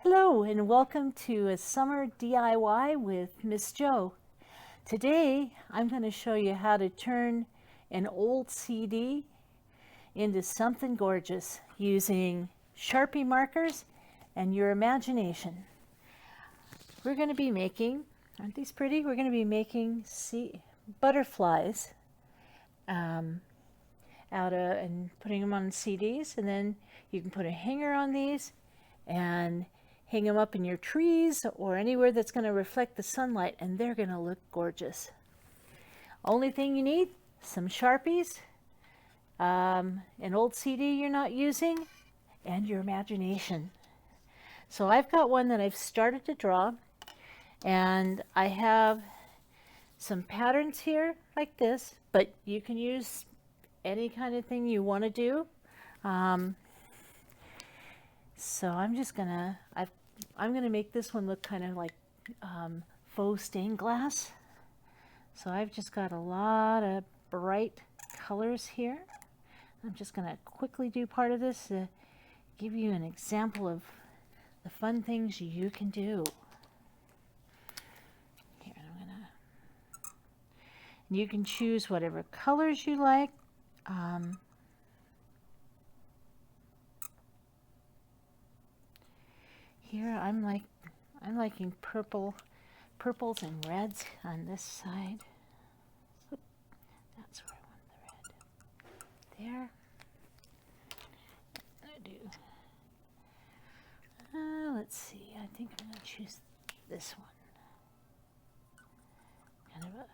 Hello and welcome to a summer DIY with Miss Jo. Today I'm going to show you how to turn an old CD into something gorgeous using Sharpie markers and your imagination. We're going to be making, aren't these pretty? We're going to be making butterflies and putting them on CDs, and then you can put a hanger on these and hang them up in your trees or anywhere that's going to reflect the sunlight, and they're going to look gorgeous. Only thing you need, some Sharpies, an old CD you're not using, and your imagination. So I've got one that I've started to draw, and I have some patterns here like this, but you can use any kind of thing you want to do. So I'm just gonna, I'm gonna make this one look kind of like faux stained glass. So I've just got a lot of bright colors here. I'm just gonna quickly do part of this to give you an example of the fun things you can do. Here, and you can choose whatever colors you like. Here I'm liking purples and reds on this side. Oop, that's where I want the red. There. I'm gonna do. Let's see. I think I'm gonna choose this one. Kind of a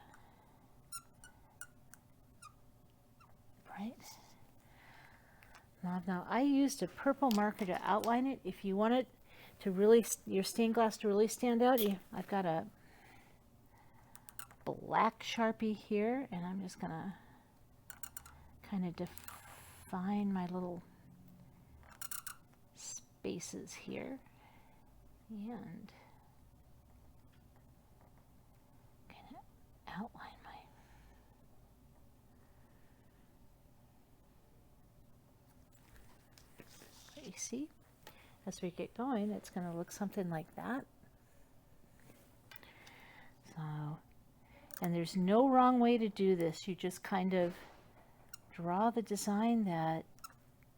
bright. Now I used a purple marker to outline it. If you want it to really, your stained glass to really stand out, I've got a black Sharpie here, and I'm just gonna kind of define my little spaces here and kind of outline you see, as we get going, it's going to look something like that. So, and there's no wrong way to do this. You just kind of draw the design that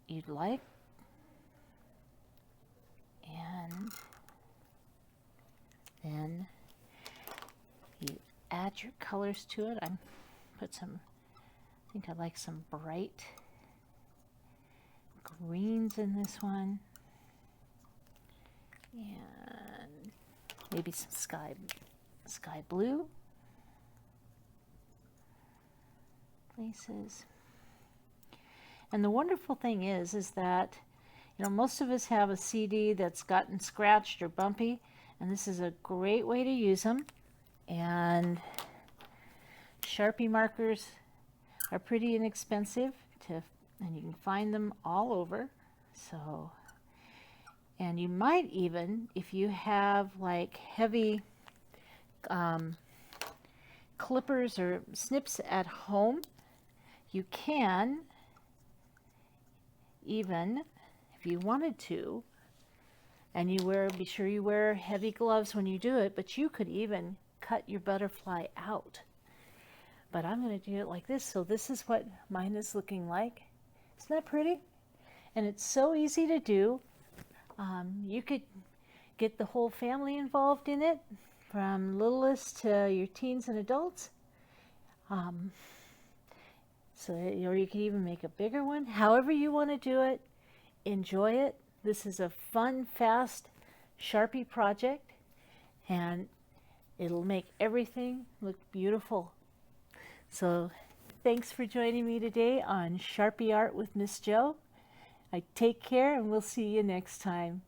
you'd like, and then you add your colors to it. I think I like some bright greens in this one, and maybe some sky blue places. And the wonderful thing is that, you know, most of us have a CD that's gotten scratched or bumpy, and this is a great way to use them. And Sharpie markers are pretty inexpensive and you can find them all over. So, and you might even, if you have like heavy clippers or snips at home, you can even, if you wanted to, and be sure you wear heavy gloves when you do it, but you could even cut your butterfly out. But I'm going to do it like this. So this is what mine is looking like. Isn't that pretty? And it's so easy to do. You could get the whole family involved in it, from littlest to your teens and adults. Or you can even make a bigger one. However you want to do it, enjoy it. This is a fun, fast Sharpie project, and it'll make everything look beautiful. So thanks for joining me today on Sharpie Art with Miss Jo. Take care, and we'll see you next time.